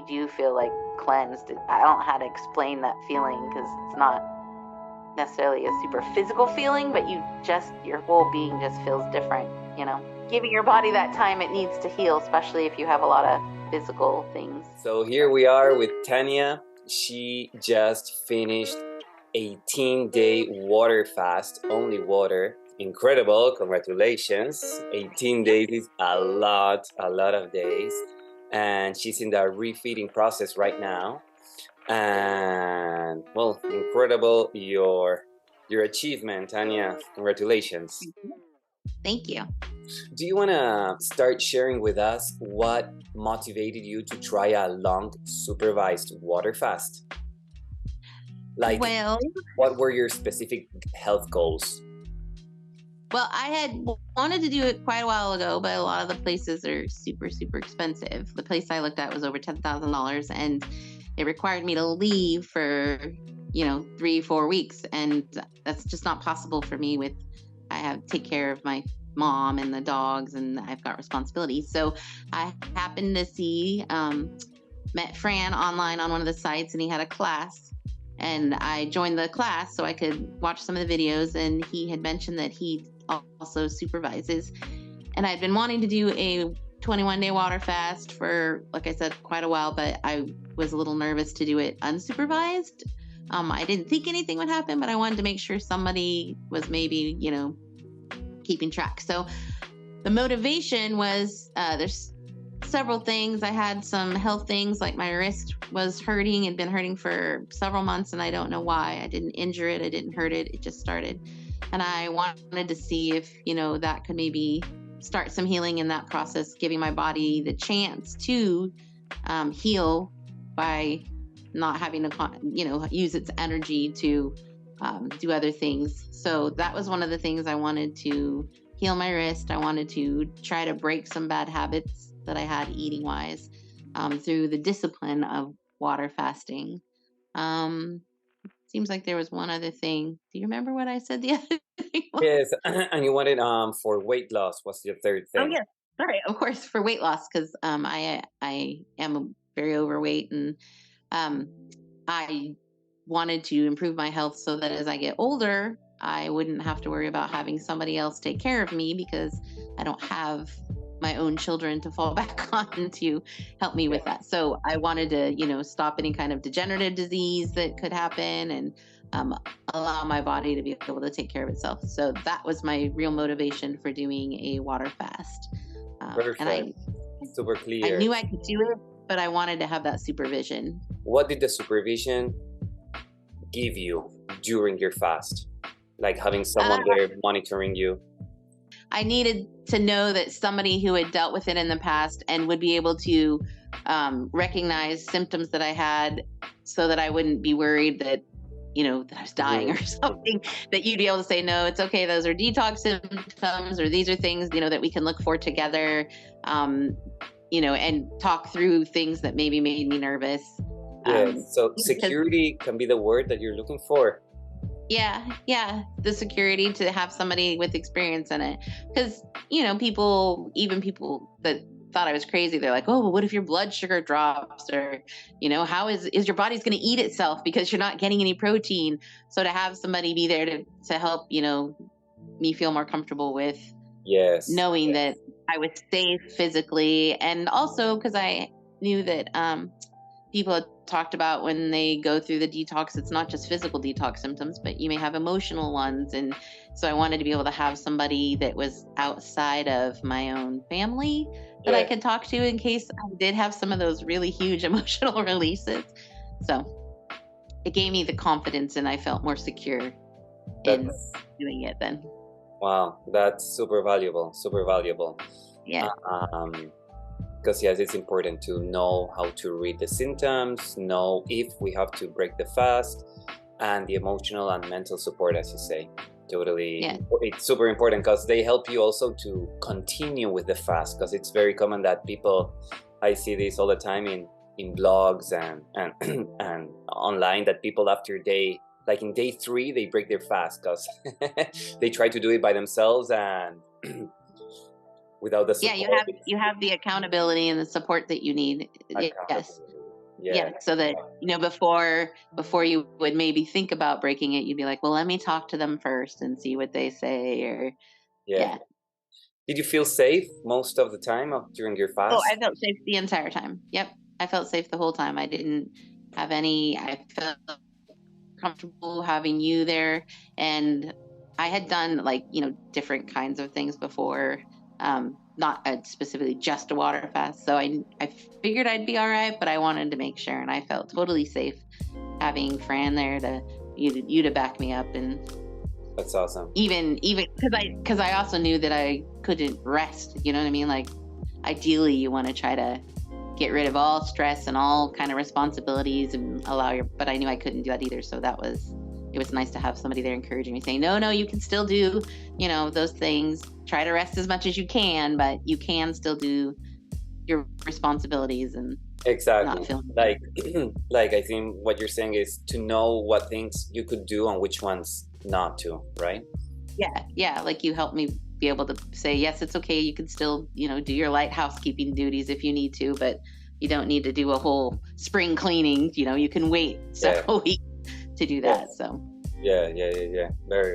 do feel like cleansed. I don't know how to explain that feeling because it's not necessarily a super physical feeling, but your whole being just feels different, giving your body that time it needs to heal, especially if you have a lot of physical things. So here we are with Tanya. She just finished 18-day water fast, only water. Incredible, congratulations. 18 days is a lot of days. And she's in the refeeding process right now. And well, incredible your achievement, Tanya. Congratulations. Thank you. Do you want to start sharing with us what motivated you to try a long supervised water fast? Like, what were your specific health goals? Well, I had wanted to do it quite a while ago, but a lot of the places are super, super expensive. The place I looked at was over $10,000, and it required me to leave for, 3-4 weeks. And that's just not possible for me I have to take care of my mom and the dogs, and I've got responsibilities. So I happened to met Fran online on one of the sites, and he had a class, and I joined the class so I could watch some of the videos. And he had mentioned that he also supervises, and I'd been wanting to do a 21-day water fast for, like I said, quite a while, but I was a little nervous to do it unsupervised. I didn't think anything would happen, but I wanted to make sure somebody was maybe, keeping track. So the motivation was, there's several things. I had some health things, like my wrist was hurting and been hurting for several months, and I don't know why. I didn't injure it. I didn't hurt it. It just started. And I wanted to see if, that could maybe start some healing in that process, giving my body the chance to heal by not having to, use its energy to do other things. So that was one of the things I wanted to heal my wrist. I wanted to try to break some bad habits that I had eating wise through the discipline of water fasting. Seems like there was one other thing. Do you remember what I said the other thing was? Yes, and you wanted for weight loss. What's your third thing? Oh yes, sorry. Of course, for weight loss, because I am very overweight, and I wanted to improve my health so that as I get older, I wouldn't have to worry about having somebody else take care of me, because I don't have my own children to fall back on to help me with that. So I wanted to, stop any kind of degenerative disease that could happen, and allow my body to be able to take care of itself. So that was my real motivation for doing a water fast. Perfect. And super clear. I knew I could do it, but I wanted to have that supervision. What did the supervision give you during your fast? Like having someone there monitoring you? I needed to know that somebody who had dealt with it in the past and would be able to recognize symptoms that I had, so that I wouldn't be worried that, that I was dying or something, that you'd be able to say, no, it's okay. Those are detox symptoms, or these are things, that we can look for together, and talk through things that maybe made me nervous. Yeah, so security can be the word that you're looking for. Yeah. The security, to have somebody with experience in it. Because, people that thought I was crazy, they're like, oh, well, what if your blood sugar drops? Or, how is your body's going to eat itself because you're not getting any protein? So to have somebody be there to help, me feel more comfortable with knowing that I was safe physically. And also because I knew that people had talked about when they go through the detox, it's not just physical detox symptoms, but you may have emotional ones. And so I wanted to be able to have somebody that was outside of my own family that I could talk to in case I did have some of those really huge emotional releases. So it gave me the confidence, and I felt more secure in doing it then. Wow, that's super valuable. Yeah. Because yes, it's important to know how to read the symptoms, know if we have to break the fast, and the emotional and mental support, as you say. Totally. Yeah. It's super important because they help you also to continue with the fast, because it's very common that people, I see this all the time in blogs and and online, that people after like in day 3, they break their fast because they try to do it by themselves and without the support. Yeah, you have the accountability and the support that you need. Yes. Yeah. So that, before you would maybe think about breaking it, you'd be like, well, let me talk to them first and see what they say, or Yeah. yeah. Did you feel safe most of the time during your Oh, fast? I felt safe the entire time. Yep. I felt safe the whole time. I didn't have I felt comfortable having you there. And I had done, like, different kinds of things before. Not specifically just a water fast. So I figured I'd be all right, but I wanted to make sure. And I felt totally safe having Fran there to you to back me up. And That's awesome. even because I also knew that I couldn't rest. You know what I mean? Like, ideally you want to try to get rid of all stress and all kind of responsibilities and but I knew I couldn't do that either. So it was nice to have somebody there encouraging me, saying, no, you can still do, those things. Try to rest as much as you can, but you can still do your responsibilities and Exactly. not feel like I think what you're saying is to know what things you could do and which ones not to, right? Yeah. Like, you helped me be able to say, yes, it's okay. You can still, do your light housekeeping duties if you need to, but you don't need to do a whole spring cleaning. You can wait several weeks to do that. So yeah. Very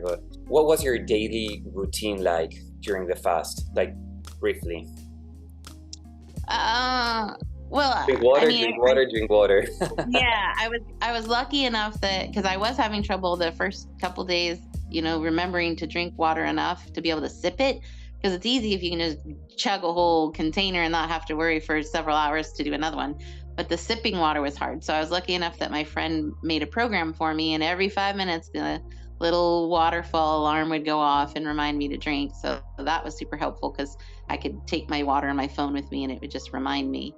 good. What was your daily routine like during the fast? Like, briefly. Well, drink water. Yeah, I was lucky enough that, because I was having trouble the first couple days, remembering to drink water enough to be able to sip it, because it's easy if you can just chug a whole container and not have to worry for several hours to do another one. But the sipping water was hard. So I was lucky enough that my friend made a program for me, and every 5 minutes the little waterfall alarm would go off and remind me to drink. So that was super helpful, because I could take my water and my phone with me and it would just remind me.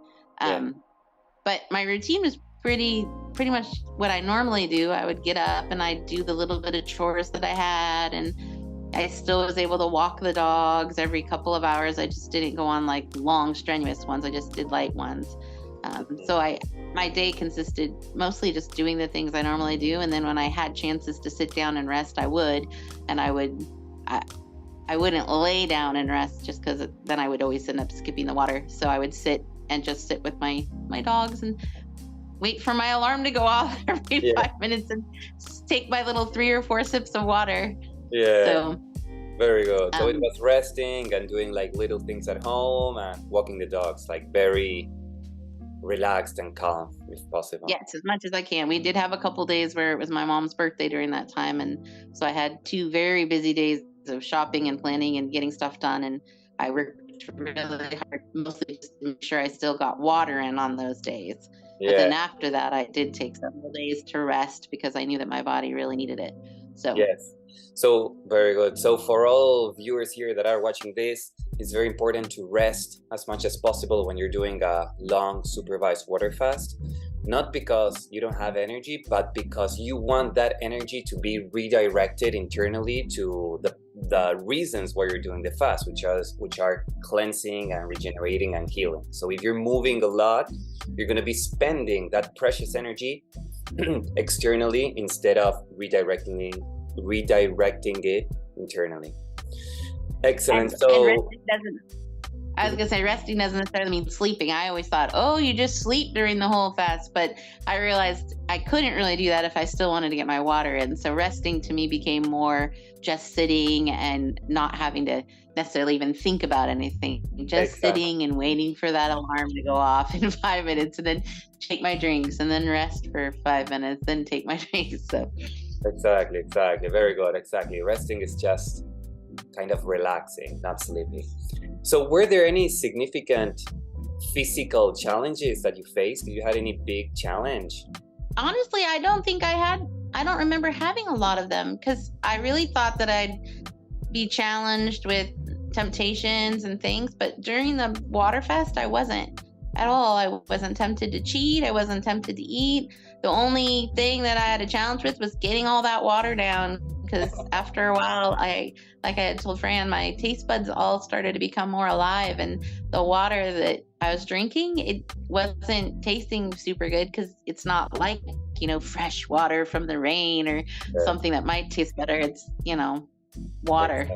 But my routine was pretty much what I normally do. I would get up and I'd do the little bit of chores that I had, and I still was able to walk the dogs every couple of hours. I just didn't go on like long strenuous ones. I just did light ones. So my day consisted mostly just doing the things I normally do, and then when I had chances to sit down and rest, I would. And I wouldn't lay down and rest, just because then I would always end up skipping the water. So I would sit with my dogs and wait for my alarm to go off every 5 minutes and take my little 3 or 4 sips of water. Yeah. So very good. So it was resting and doing like little things at home and walking the dogs, like very relaxed and calm if possible. Yes, as much as I can. We did have a couple days where it was my mom's birthday during that time, and so I had 2 very busy days of shopping and planning and getting stuff done, and I worked really hard, mostly just to make sure I still got water in on those days. But then after that, I did take several days to rest, because I knew that my body really needed it. So yes. So very good. So for all viewers here that are watching this, it's very important to rest as much as possible when you're doing a long supervised water fast. Not because you don't have energy, but because you want that energy to be redirected internally to the reasons why you're doing the fast, which are cleansing and regenerating and healing. So if you're moving a lot, you're going to be spending that precious energy externally instead of redirecting it internally. Excellent. I was going to say, resting doesn't necessarily mean sleeping. I always thought, you just sleep during the whole fast. But I realized I couldn't really do that if I still wanted to get my water in. So resting to me became more just sitting and not having to necessarily even think about anything. Just sitting and waiting for that alarm to go off in 5 minutes, and then take my drinks, and then rest for 5 minutes, then take my drinks. So Exactly. Very good. Exactly. Resting is just kind of relaxing, not sleeping. So were there any significant physical challenges that you faced? Did you had any big challenge? Honestly, I don't think I don't remember having a lot of them, because I really thought that I'd be challenged with temptations and things. But during the water fast, I wasn't at all. I wasn't tempted to cheat. I wasn't tempted to eat. The only thing that I had a challenge with was getting all that water down, because after a while, like I had told Fran, my taste buds all started to become more alive, and the water that I was drinking, it wasn't tasting super good, because it's not like, fresh water from the rain or something that might taste better. It's, water.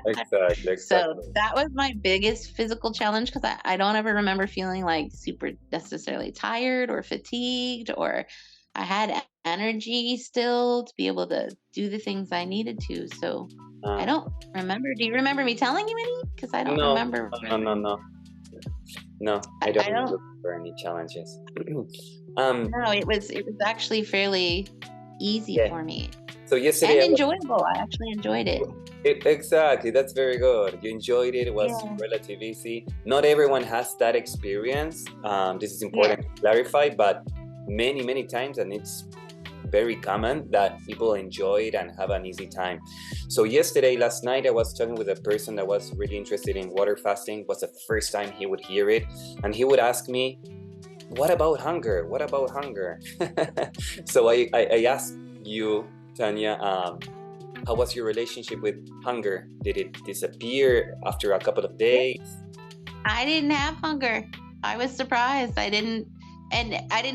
Exactly, So exactly. that was my biggest physical challenge because I don't ever remember feeling like super necessarily tired or fatigued, or I had energy still to be able to do the things I needed to. So I Uh, don't remember. Do you remember me telling you any? Because I don't no, remember no, no, really. no, no. I don't I don't. remember any challenges. No, it was actually fairly easy Yeah. for me So yesterday and I was enjoyable. I actually enjoyed it. exactly. That's very good. You enjoyed it. It was Yeah. relative easy. Not everyone has that experience. This is Yeah. important to clarify, but many, many times, and it's very common that people enjoy it and have an easy time. So last night, I was talking with a person that was really interested in water fasting. It was the first time he would hear it, and he would ask me, "What about hunger? What about hunger?" So I asked you, Tanya, how was your relationship with hunger? Did it disappear after a couple of Yeah. days? I didn't have hunger. I was surprised. I didn't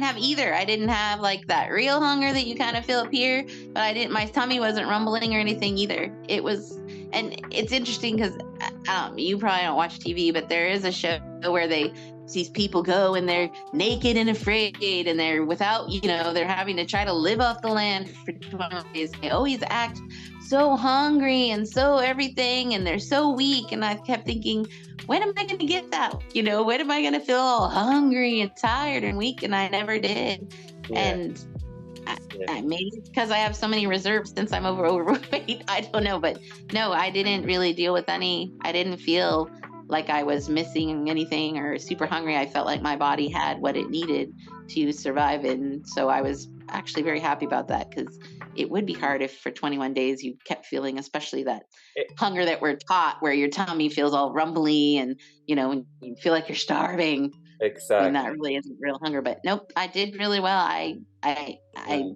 have either. I didn't have like that real hunger that you kind of feel up here, but my tummy wasn't rumbling or anything either. And it's interesting because you probably don't watch TV, but there is a show where these people go and they're naked and afraid and they're they're having to try to live off the land for 20 days. They always act so hungry and so everything, and they're so weak. And I kept thinking, when am I going to get that? When am I going to feel all hungry and tired and weak? And I never did. Yeah, And yeah, maybe it's because I have so many reserves since I'm overweight. I don't know. But no, I didn't really deal with I didn't feel like I was missing anything or super hungry. I felt like my body had what it needed to survive. And so I was actually very happy about that, because it would be hard if for 21 days you kept feeling, especially that E- hunger that we're taught, where your tummy feels all rumbly and, and you feel like you're starving when that exactly. really isn't real hunger. But nope, I did really well. I, I, Nice.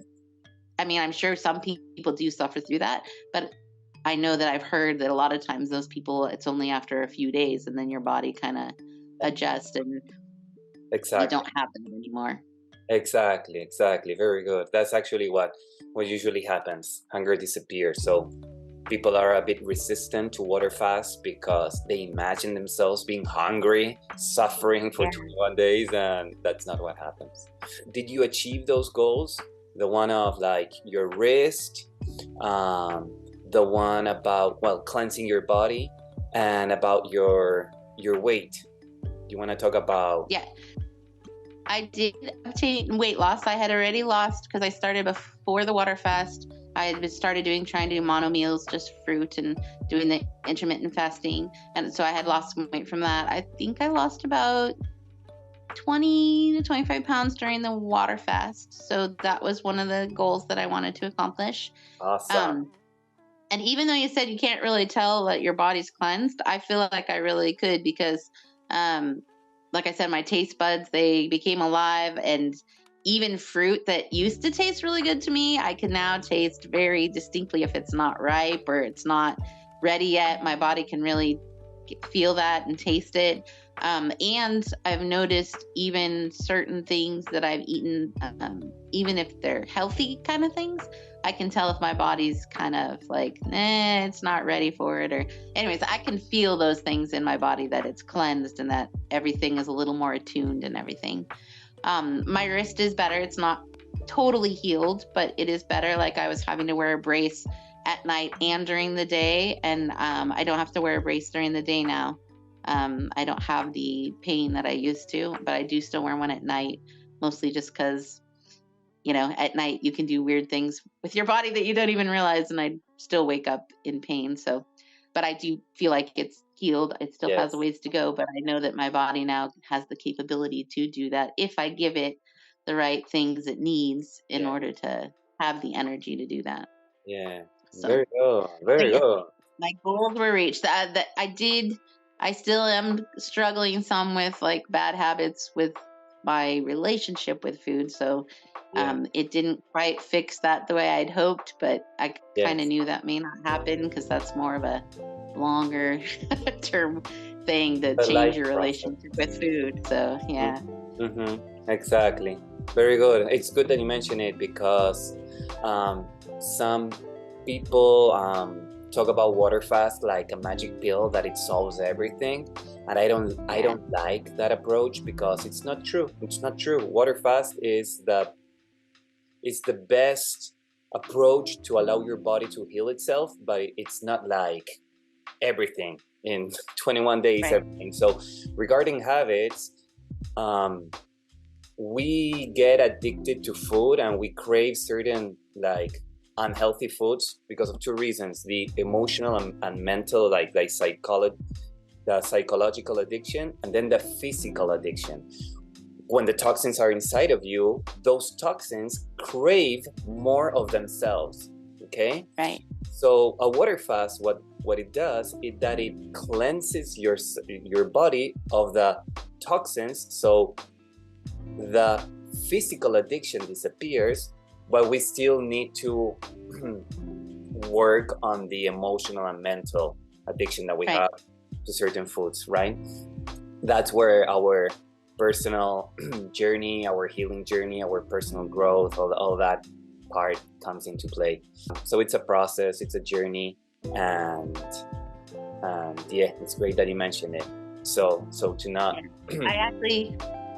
I mean, I'm sure some people do suffer through that, but I know that I've heard that a lot of times those people, it's only after a few days and then your body kind of adjusts and you Exactly. don't have them anymore. Exactly. Exactly. Very good. That's actually what usually happens. Hunger disappears. So people are a bit resistant to water fast because they imagine themselves being hungry, suffering for Yeah. 21 days, and that's not what happens. Did you achieve those goals? The one of like your wrist, um, the one about cleansing your body, and about your weight. You want to talk about? Yeah. I did obtain weight loss. I had already lost because I started before the water fast. I had started trying to do mono meals, just fruit, and doing the intermittent fasting. And so I had lost some weight from that. I think I lost about 20 to 25 pounds during the water fast. So that was one of the goals that I wanted to accomplish. Awesome. Um, and even though you said you can't really tell that your body's cleansed, I feel like I really could, because, like I said, my taste buds, they became alive, and even fruit that used to taste really good to me, I can now taste very distinctly if it's not ripe or it's not ready yet. My body can really feel that and taste it. And I've noticed even certain things that I've eaten, even if they're healthy kind of things, I can tell if my body's kind of like, it's not ready for it. Or, anyways, I can feel those things in my body, that it's cleansed and that everything is a little more attuned and everything. My wrist is better. It's not totally healed, but it is better. Like, I was having to wear a brace at night and during the day, and I don't have to wear a brace during the day now. I don't have the pain that I used to, but I do still wear one at night, mostly just because, at night you can do weird things with your body that you don't even realize, and I still wake up in pain. So, but I do feel like it's healed. It still has a Yes. ways to go, but I know that my body now has the capability to do that if I give it the right things it needs in Yeah. order to have the energy to do that. Yeah. So, Very good. but Very yeah, good. my goals were reached. That I still am struggling some with like bad habits with my relationship with food. So Yeah. it didn't quite fix that the way I'd hoped, but I kind of Yes. knew that may not happen, because that's more of a longer term thing to The change life your process. relationship with food. So yeah. Exactly. Very good. It's good that you mention it because some people talk about water fast like a magic pill that it solves everything, and I don't like that approach, because it's not true. It's not true. Water fast is the best approach to allow your body to heal itself, but it's not like everything in 21 days, Right. everything. So regarding habits, we get addicted to food and we crave certain like unhealthy foods because of two reasons: the emotional and mental, like the psychological addiction, and then the physical addiction. When the toxins are inside of you, those toxins crave more of themselves. Okay. Right. So a water fast, what it does is that it cleanses your body of the toxins. So the physical addiction disappears, but we still need to work on the emotional and mental addiction that we Right. have to certain foods, right? That's where our personal journey, our healing journey, our personal growth, all that part comes into play. So it's a process, it's a journey, and yeah, it's great that you mentioned it. So to not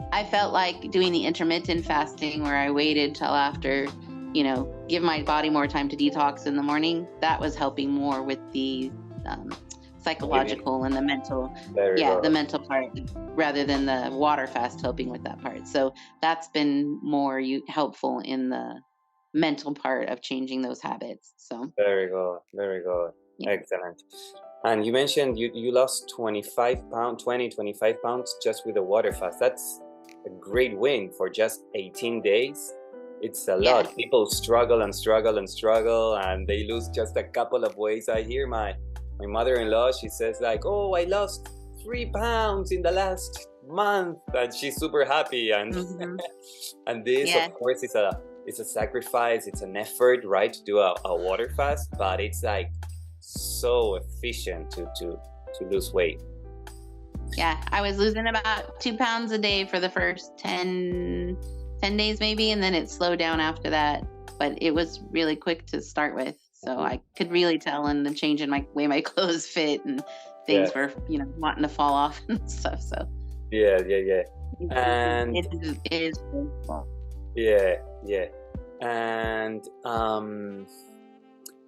I felt like doing the intermittent fasting where I waited till after, give my body more time to detox in the morning. That was helping more with the psychological and the mental, the mental part, rather than the water fast helping with that part. So that's been more helpful in the mental part of changing those habits. So very good. Yeah. Excellent. And you mentioned you lost 25 pounds just with the water fast. That's a great win for just 18 days. It's a lot. People struggle and they lose just a couple of weights. I hear my mother-in-law, she says like, oh, I lost 3 pounds in the last month, and she's super happy. And and this, of course, is a sacrifice. It's an effort, right, to do a water fast, but it's like so efficient to lose weight. Yeah, I was losing about 2 pounds a day for the first 10 days maybe, and then it slowed down after that. But it was really quick to start with, so I could really tell in the change in my way my clothes fit and things were, wanting to fall off and stuff. So yeah, and it is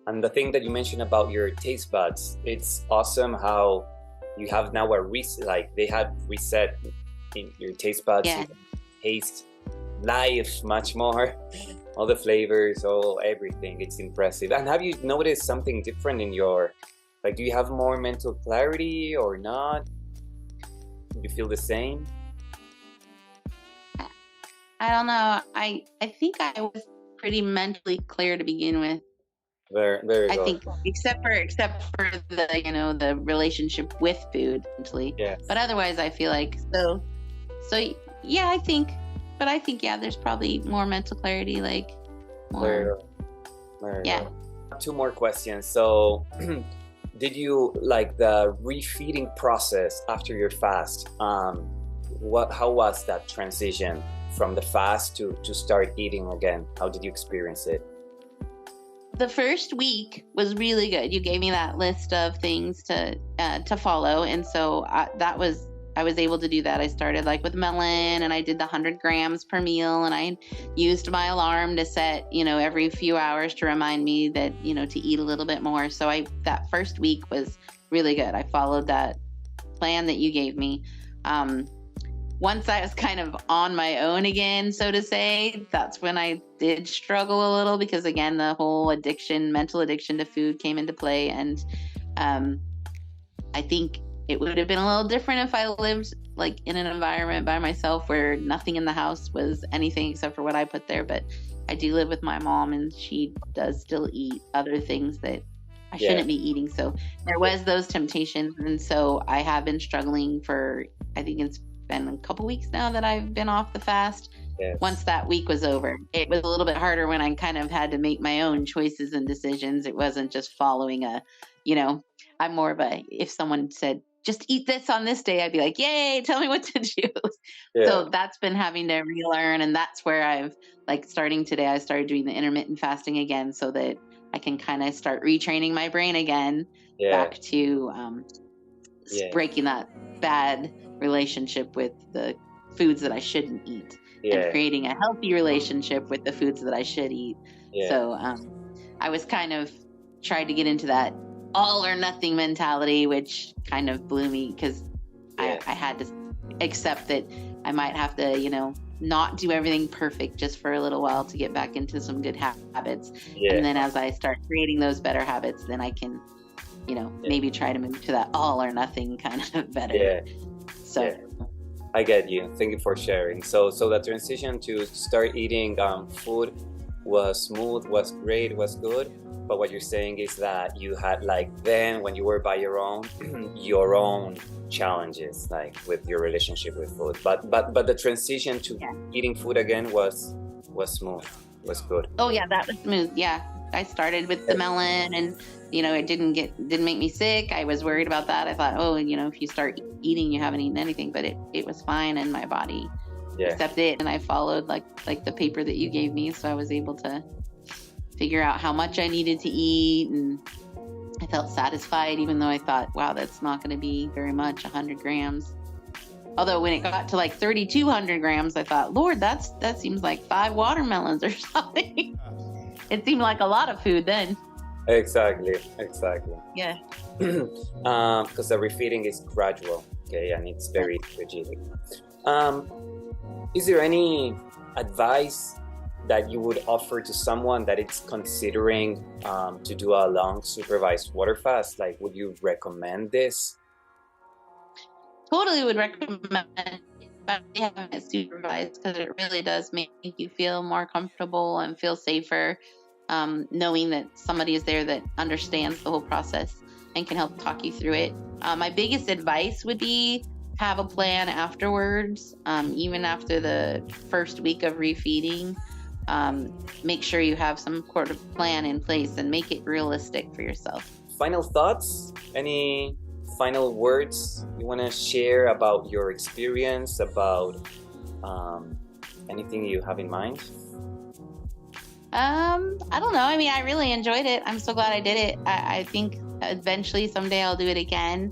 and the thing that you mentioned about your taste buds, it's awesome how you have now a reset, like they had reset in your taste buds. You can taste life much more, all the flavors, everything. It's impressive. And have you noticed something different in your, like, do you have more mental clarity or not? Do you feel the same? I don't know. I think I was pretty mentally clear to begin with. Very, very good. I think except for the the relationship with food mentally. Yes. But otherwise I feel like so yeah, I think there's probably more mental clarity, like more. Very good. 2 more questions. So did you like the refeeding process after your fast? How was that transition from the fast to start eating again? How did you experience it? The first week was really good. You gave me that list of things to follow, and so I was able to do that. I started like with melon, and I did the 100 grams per meal, and I used my alarm to set, every few hours to remind me that, to eat a little bit more. So that first week was really good. I followed that plan that you gave me. Once I was kind of on my own again, so to say, that's when I did struggle a little, because again, the whole mental addiction to food came into play. And I think it would have been a little different if I lived like in an environment by myself where nothing in the house was anything except for what I put there. But I do live with my mom, and she does still eat other things that I shouldn't be eating. So there was those temptations. And so I have been struggling for, I think it's been a couple weeks now that I've been off the fast. Once that week was over, it was a little bit harder when I kind of had to make my own choices and decisions. It wasn't just following I'm more of if someone said, just eat this on this day, I'd be like, yay, tell me what to do. So that's been having to relearn. And that's where I've starting today, I started doing the intermittent fasting again, so that I can kind of start retraining my brain again back to breaking that bad relationship with the foods that I shouldn't eat and creating a healthy relationship with the foods that I should eat. So I was kind of tried to get into that all or nothing mentality, which kind of blew me because I had to accept that I might have to, you know, not do everything perfect just for a little while to get back into some good habits. And then as I start creating those better habits, then I can, you know, maybe try to move to that all or nothing kind of better. So I get you. Thank you for sharing. So the transition to start eating food was smooth, was great, was good. But what you're saying is that you had, like, then when you were by your own challenges, like with your relationship with food. But the transition to eating food again was smooth, was good. Oh yeah, that was smooth. Yeah, I started with the melon, and you know, it didn't make me sick. I was worried about that. I thought, oh, you know, if you start eating, you haven't eaten anything, but it was fine, and my body accepted it, and I followed like the paper that you gave me, so I was able to figure out how much I needed to eat, and I felt satisfied, even though I thought, wow, that's not going to be very much, 100 grams. Although when it got to like 3,200 grams, I thought, Lord, that seems like 5 watermelons or something. It seemed like a lot of food then. Exactly. Yeah. Because the refeeding is gradual, okay, and it's very strategic. Is there any advice that you would offer to someone that is considering to do a long supervised water fast? Like, would you recommend this? Totally would recommend having it supervised, because it really does make you feel more comfortable and feel safer, knowing that somebody is there that understands the whole process and can help talk you through it. My biggest advice would be have a plan afterwards, even after the first week of refeeding. Make sure you have some sort of plan in place and make it realistic for yourself. Final thoughts? Any final words you want to share about your experience, about anything you have in mind? I don't know. I mean, I really enjoyed it. I'm so glad I did it. I think eventually someday I'll do it again.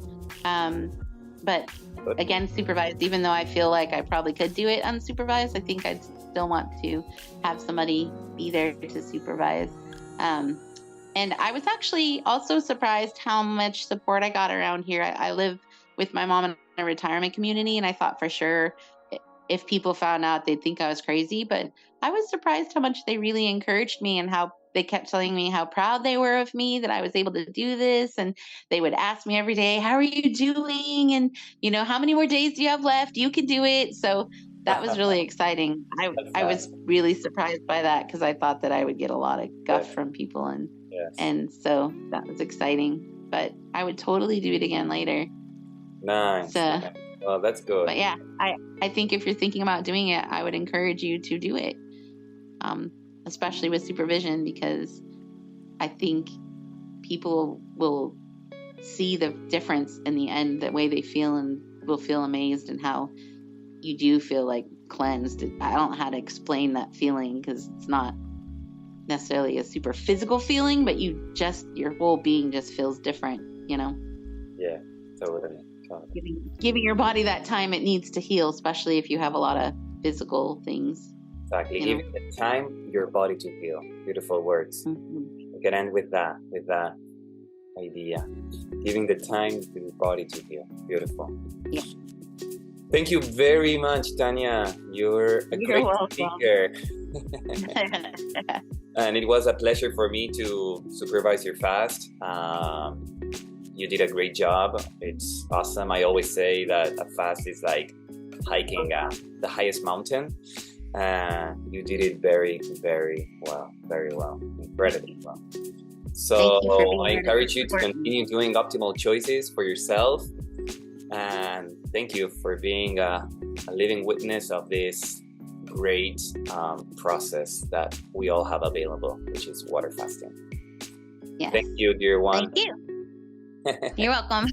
But again, supervised, even though I feel like I probably could do it unsupervised, I think I'd still want to have somebody be there to supervise. And I was actually also surprised how much support I got around here. I live with my mom in a retirement community, and I thought for sure if people found out, they'd think I was crazy. But I was surprised how much they really encouraged me, and how they kept telling me how proud they were of me that I was able to do this. And they would ask me every day, how are you doing? And, you know, how many more days do you have left? You can do it. So that was really exciting. I was really surprised by that, because I thought that I would get a lot of guff from people. And so that was exciting. But I would totally do it again later. Nice. Well, that's good. But yeah, I think if you're thinking about doing it, I would encourage you to do it, especially with supervision, because I think people will see the difference in the end, the way they feel, and will feel amazed, and how you do feel like cleansed. I don't know how to explain that feeling, because it's not necessarily a super physical feeling, but your whole being just feels different, you know? Yeah, totally. Giving your body that time it needs to heal, especially if you have a lot of physical things. Exactly. Giving the time your body to heal. Beautiful words. Mm-hmm. We can end with that idea. Giving the time to your body to heal. Beautiful. Yeah. Thank you very much, Tanya. You're great speaker. And it was a pleasure for me to supervise your fast. You did a great job. It's awesome. I always say that a fast is like hiking the highest mountain. You did it very, very well. Very well. Incredibly well. So I encourage you to continue doing optimal choices for yourself. And thank you for being a living witness of this great process that we all have available, which is water fasting. Yes. Thank you, dear one. Thank you. You're welcome.